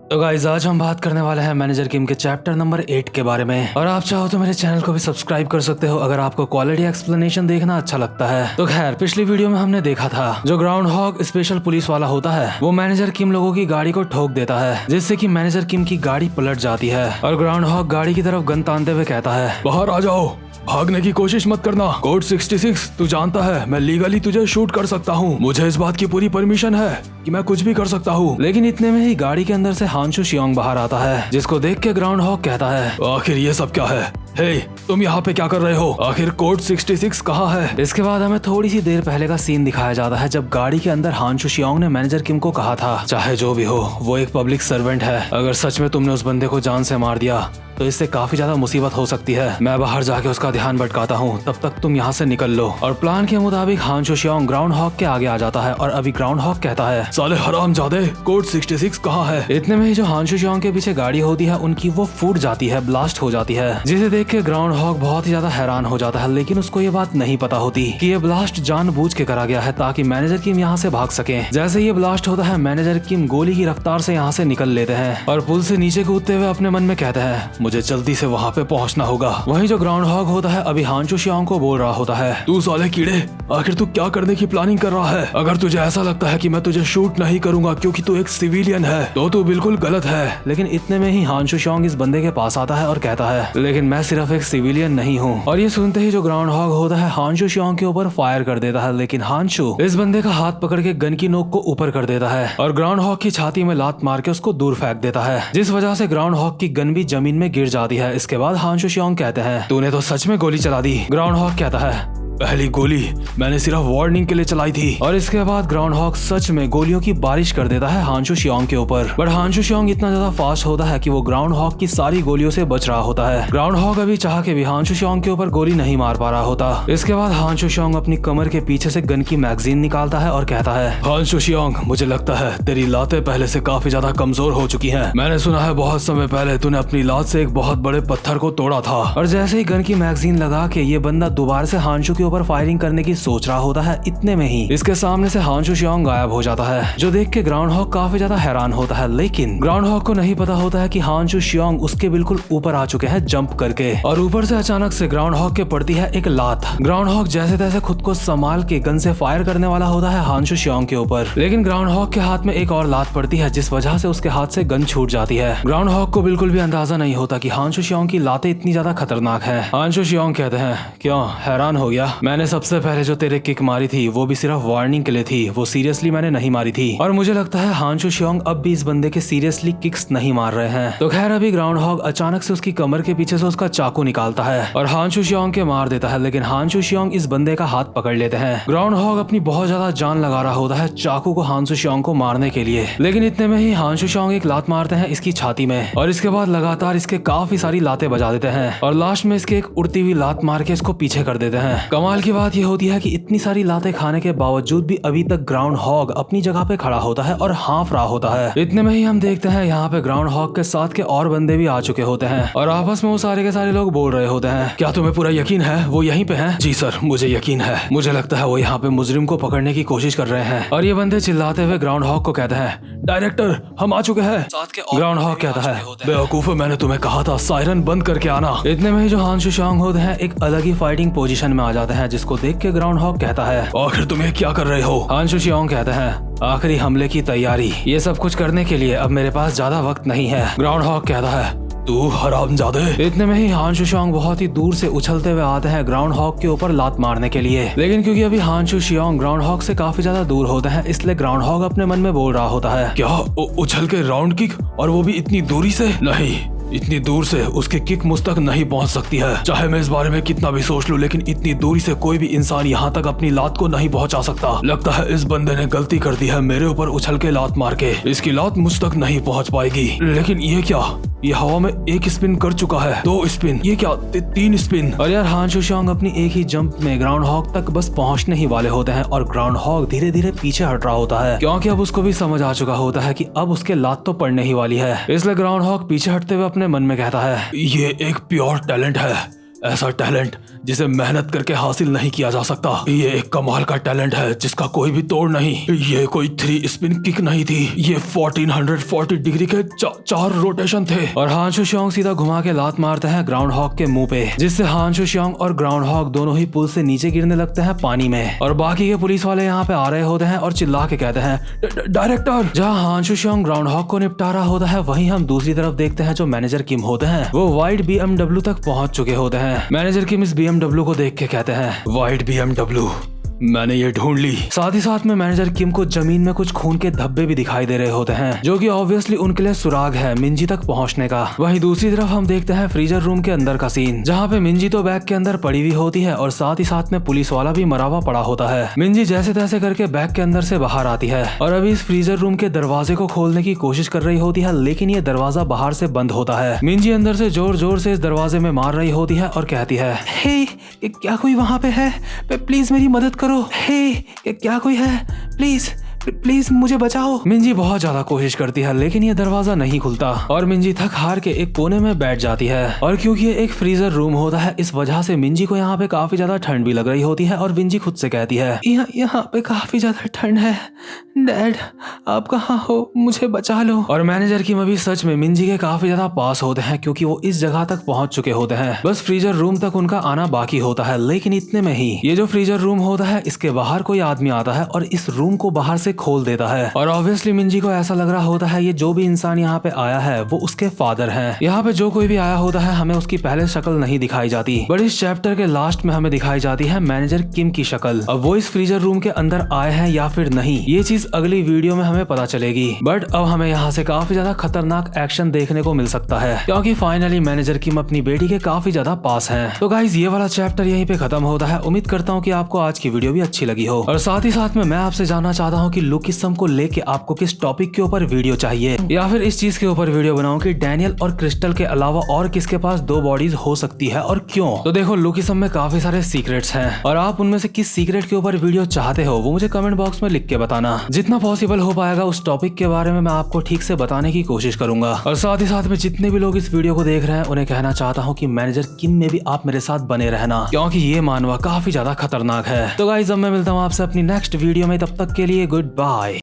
तो गाइस आज हम बात करने वाले हैं मैनेजर किम के चैप्टर नंबर 8 के बारे में। और आप चाहो तो मेरे चैनल को भी सब्सक्राइब कर सकते हो अगर आपको क्वालिटी एक्सप्लेनेशन देखना अच्छा लगता है। तो खैर पिछली वीडियो में हमने देखा था जो ग्राउंड हॉग स्पेशल पुलिस वाला होता है वो मैनेजर किम लोगों की गाड़ी को ठोक देता है जिससे कि मैनेजर किम की गाड़ी पलट जाती है और ग्राउंड हॉग गाड़ी की तरफ गन तानते हुए कहता है, बाहर आ जाओ, भागने की कोशिश मत करना। कोड 66 तू जानता है मैं लीगली तुझे शूट कर सकता हूँ, मुझे इस बात की पूरी परमिशन है कि मैं कुछ भी कर सकता हूँ। लेकिन इतने में ही गाड़ी के अंदर से हांशु शियोंग बाहर आता है जिसको देख के ग्राउंड हॉग कहता है, आखिर ये सब क्या है? हे, तुम यहाँ पे क्या कर रहे हो? आखिर कोड 66 कहाँ है? इसके बाद हमें थोड़ी सी देर पहले का सीन दिखाया जाता है जब गाड़ी के अंदर हांशु शियोंग ने मैनेजर किम को कहा था, चाहे जो भी हो वो एक पब्लिक सर्वेंट है, अगर सच में तुमने उस बंदे को जान से मार दिया तो इससे काफी ज्यादा मुसीबत हो सकती है। मैं बाहर जाके उसका ध्यान भटकाता हूँ, तब तक तुम यहाँ से निकल लो। और प्लान के मुताबिक हांशु शियोंग ग्राउंड हॉग के आगे आ जाता है और अभी ग्राउंड हॉग कहता है, साले हरामजादे, कोड 66 कहाँ है? इतने में ही जो हांशु शियोंग के पीछे गाड़ी होती है उनकी वो फूट जाती है, ब्लास्ट हो जाती है, जिसे देख के ग्राउंड हॉग बहुत ही ज्यादा हैरान हो जाता है। लेकिन उसको ये बात नहीं पता होती कि ये ब्लास्ट जानबूझ के करा गया है ताकि मैनेजर किम यहाँ से भाग सके। जैसे ये ब्लास्ट होता है मैनेजर किम गोली की रफ्तार से यहाँ से निकल लेते हैं और पुल से नीचे कूदते हुए अपने मन में कहते हैं, मुझे जल्दी से वहाँ पे पहुँचना होगा। वहीं जो ग्राउंड हॉग होता है अभी हांशु शियोंग को बोल रहा होता है, तू साले कीड़े, आखिर तू क्या करने की प्लानिंग कर रहा है? अगर तुझे ऐसा लगता है कि मैं तुझे शूट नहीं करूंगा क्योंकि तू एक सिविलियन है तो तू बिल्कुल गलत है। लेकिन इतने में ही हांशु शियोंग इस बंदे के पास आता है और कहता है, लेकिन मैं सिर्फ एक सिविलियन नहीं हूँ। और ये सुनते ही जो ग्राउंड हॉग होता है हांशु शियोंग के ऊपर फायर कर देता है, लेकिन हांशु इस बंदे का हाथ पकड़ के गन की नोक को ऊपर कर देता है और ग्राउंड हॉग की छाती में लात मार के उसको दूर फेंक देता है, जिस वजह से ग्राउंड हॉग की गन भी जमीन में गिर जाती है। इसके बाद हांशु शियोंग कहते हैं, तूने तो सच में गोली चला दी। ग्राउंड हॉग कहता है, पहली गोली मैंने सिर्फ वार्निंग के लिए चलाई थी। और इसके बाद ग्राउंड हॉग सच में गोलियों की बारिश कर देता है हांशु शियोंग के ऊपर। बट हांशु शियोंग इतना ज्यादा फास्ट होता है कि वो ग्राउंड हॉग की सारी गोलियों से बच रहा होता है। ग्राउंड हॉग अभी चाह के भी हांशु शियोंग के ऊपर गोली नहीं मार पा रहा होता। इसके बाद हांशु शियोंग अपनी कमर के पीछे से गन की मैगजीन निकालता है और कहता है, हांशु शियोंग, मुझे लगता है तेरी लातें पहले से काफी ज्यादा कमजोर हो चुकी है। मैंने सुना है बहुत समय पहले तूने अपनी लात से एक बहुत बड़े पत्थर को तोड़ा था। और जैसे ही गन की मैगजीन लगा के ये बंदा दोबारा से हांशु के ऊपर फायरिंग करने सोच रहा होता है, इतने में ही इसके सामने से हांशु शियोंग गायब हो जाता है, जो देख के ग्राउंड हॉग काफी ज्यादा हैरान होता है। लेकिन ग्राउंड हॉग को नहीं पता होता है कि हांशु शियोंग उसके बिल्कुल ऊपर आ चुके हैं जंप करके। और ऊपर से अचानक से ग्राउंड हॉग के पड़ती है एक लात। ग्राउंड हॉग जैसे तैसे खुद को संभाल के गन से फायर करने वाला होता है हांशु शियोंग के ऊपर, लेकिन ग्राउंड हॉग के हाथ में एक और लात पड़ती है जिस वजह से उसके हाथ से गन छूट जाती है। ग्राउंड हॉग को बिल्कुल भी अंदाजा नहीं होता कि हांशु शियोंग की लातें इतनी ज्यादा खतरनाक है। हांशु शियोंग कहते हैं, क्यों हैरान हो गया? मैंने सबसे पहले जो तेरे किक मारी थी वो भी सिर्फ वार्निंग के लिए थी, वो सीरियसली मैंने नहीं मारी थी। और मुझे लगता है हांशु शियोंग अब भी इस बंदे के सीरियसली किक्स नहीं मार रहे हैं। तो खैर अभी ग्राउंड हॉग अचानक से उसकी कमर के पीछे से उसका चाकू निकालता है और हांशु शियोंग के मार देता है, लेकिन हांशु शियोंग इस बंदे का हाथ पकड़ लेते हैं। ग्राउंड हॉग अपनी बहुत ज्यादा जान लगा रहा होता है चाकू को हांशु शियोंग को मारने के लिए, लेकिन इतने में ही हांशु शियोंग एक लात मारते हैं इसकी छाती में और इसके बाद लगातार इसके काफी सारी लातें बजा देते हैं और लास्ट में इसके एक उड़ती हुई लात मार के इसको पीछे कर देते हैं। कमाल की बात यह होती है कि इतनी सारी लातें खाने के बावजूद भी अभी तक ग्राउंड हॉग अपनी जगह पे खड़ा होता है और हाँफ रहा होता है। इतने में ही हम देखते हैं यहाँ पे ग्राउंड हॉग के साथ के और बंदे भी आ चुके होते हैं और आपस में वो सारे के सारे लोग बोल रहे होते हैं, क्या तुम्हें पूरा यकीन है वो यहीं पे हैं? जी सर, मुझे यकीन है, मुझे लगता है वो यहाँ पे मुजरिम को पकड़ने की कोशिश कर रहे हैं। और ये बंदे चिल्लाते हुए ग्राउंड हॉग को कहते हैं, डायरेक्टर हम आ चुके हैं। ग्राउंड हॉग कहता है, बेवकूफ, मैंने तुम्हें कहा था सायरन बंद करके आना। इतने में ही जो हांशु शियोंग होते हैं एक अलग ही फाइटिंग पोजीशन में आ जाते हैं, जिसको देख के ग्राउंड हॉग कहता है, आखिर तुम्हें क्या कर रहे हो? हांशु शियोंग कहते हैं, आखिरी हमले की तैयारी, ये सब कुछ करने के लिए अब मेरे पास ज्यादा वक्त नहीं है। ग्राउंड हॉग कहता है, तू हरामजादे। इतने में ही हांशु शियोंग बहुत ही दूर से उछलते हुए आते हैं ग्राउंड हॉग के ऊपर लात मारने के लिए, लेकिन क्योंकि अभी हांशु शियोंग ग्राउंड हॉग से काफी ज्यादा दूर होते हैं इसलिए ग्राउंड हॉग अपने मन में बोल रहा होता है, क्या उछल के राउंड किक, और वो भी इतनी दूरी से? नहीं, इतनी दूर से उसकी किक मुझ तक नहीं पहुंच सकती है, चाहे मैं इस बारे में कितना भी सोच लूं, लेकिन इतनी दूरी से कोई भी इंसान यहाँ तक अपनी लात को नहीं पहुंचा सकता। लगता है इस बंदे ने गलती कर दी है मेरे ऊपर उछल के लात मार के, इसकी लात मुझ तक नहीं पहुंच पाएगी। लेकिन ये क्या, ये हवा में एक स्पिन कर चुका है, 2 स्पिन, ये क्या 3 स्पिन। और यार हांशु शियोंग अपनी एक ही जंप में ग्राउंड हॉग तक बस पहुंचने ही वाले होते हैं और ग्राउंड हॉग धीरे धीरे पीछे हट रहा होता है, क्योंकि अब उसको भी समझ आ चुका होता है कि अब उसके लात तो पड़ने ही वाली है। इसलिए ग्राउंड हॉग पीछे हटते हुए अपने मन में कहता है, ये एक प्योर टैलेंट है, ऐसा टैलेंट जिसे मेहनत करके हासिल नहीं किया जा सकता। ये एक कमाल का टैलेंट है जिसका कोई भी तोड़ नहीं। ये कोई 3 स्पिन किक नहीं थी, ये 1440 डिग्री के 4 रोटेशन थे। और हान शुशियोंग सीधा घुमा के लात मारते हैं ग्राउंड हॉग के मुंह पे, जिससे हान शुशियोंग और ग्राउंड हॉग दोनों ही पुल से नीचे गिरने लगते हैं पानी में। और बाकी के पुलिस वाले यहाँ पे आ रहे होते हैं और चिल्ला के कहते हैं डायरेक्टर। जहाँ हान शुशियोंग ग्राउंड हॉग को निपटा रहा होता है, वहीं हम दूसरी तरफ देखते हैं जो मैनेजर किम होते हैं वो व्हाइट BMW तक पहुंच चुके होते हैं। मैनेजर किम इस BMW को देख के कहते हैं व्हाइट BMW, मैंने ये ढूंढ ली। साथ ही साथ में मैनेजर किम को जमीन में कुछ खून के धब्बे भी दिखाई दे रहे होते हैं, जो कि ऑब्वियसली उनके लिए सुराग है मिंजी तक पहुंचने का। वहीं दूसरी तरफ हम देखते हैं फ्रीजर रूम के अंदर का सीन, जहां पे मिंजी तो बैग के अंदर पड़ी हुई होती है और साथ ही साथ में पुलिस वाला भी मरा हुआ पड़ा होता है। मिंजी जैसे तैसे करके बैग के अंदर से बाहर आती है और अभी इस फ्रीजर रूम के दरवाजे को खोलने की कोशिश कर रही होती है, लेकिन ये दरवाजा बाहर से बंद होता है। मिंजी अंदर से जोर जोर से इस दरवाजे में मार रही होती है और कहती है हे, क्या कोई वहाँ पे है? प्लीज मेरी मदद करो। हे, क्या कोई है? प्लीज प्लीज मुझे बचाओ। मिंजी बहुत ज्यादा कोशिश करती है लेकिन ये दरवाजा नहीं खुलता और मिंजी थक हार के एक कोने में बैठ जाती है। और क्योंकि ये एक फ्रीजर रूम होता है, इस वजह से मिंजी को यहाँ पे काफी ज्यादा ठंड भी लग रही होती है और मिंजी खुद से कहती है यहाँ पे काफी ज्यादा ठंड है। डैड आप कहाँ हो? मुझे बचा लो। और मैनेजर की अभी सच में मिंजी के काफी ज्यादा पास होते हैं, क्योंकि वो इस जगह तक पहुंच चुके होते हैं। बस फ्रीजर रूम तक उनका आना बाकी होता है, लेकिन इतने में ही ये जो फ्रीजर रूम होता है इसके बाहर कोई आदमी आता है और इस रूम को बाहर से खोल देता है। और ऑब्वियसली मिंजी को ऐसा लग रहा होता है ये जो भी इंसान यहाँ पे आया है वो उसके फादर हैं। यहाँ पे जो कोई भी आया होता है हमें उसकी पहले शक्ल नहीं दिखाई जाती, बट इस चैप्टर के लास्ट में हमें दिखाई जाती है मैनेजर किम की शक्ल। अब वो इस फ्रीजर रूम के अंदर आए हैं या फिर नहीं, ये चीज अगली वीडियो में हमें पता चलेगी। बट अब हमें यहाँ से काफी ज्यादा खतरनाक एक्शन देखने को मिल सकता है, क्योंकि फाइनली मैनेजर किम अपनी बेटी के काफी ज्यादा पास है। तो गाइज ये वाला चैप्टर यहीं पे खत्म होता है। उम्मीद करता हूँ कि आपको आज की वीडियो भी अच्छी लगी हो, और साथ ही साथ में मैं आपसे जानना चाहता हूँ कि लुकिसम को लेके आपको किस टॉपिक के ऊपर वीडियो चाहिए, या फिर इस चीज के ऊपर वीडियो बनाऊं कि डैनियल और क्रिस्टल के अलावा और किसके पास 2 बॉडीज हो सकती है और क्यों। तो देखो लुकिसम में काफी सारे सीक्रेट्स हैं और आप उनमें से किस सीक्रेट के ऊपर वीडियो चाहते हो वो मुझे कमेंट बॉक्स में लिख के बताना। जितना पॉसिबल हो पाएगा उस टॉपिक के बारे में मैं आपको ठीक से बताने की कोशिश करूंगा। और साथ ही साथ में जितने भी लोग इस वीडियो को देख रहे हैं उन्हें कहना चाहता हूँ कि मैनेजर किम में भी आप मेरे साथ बने रहना, क्योंकि ये मानवा काफी ज्यादा खतरनाक है। तो गाइस अब मैं मिलता हूँ आपसे अपनी नेक्स्ट वीडियो में, तब तक के लिए गुड बाय।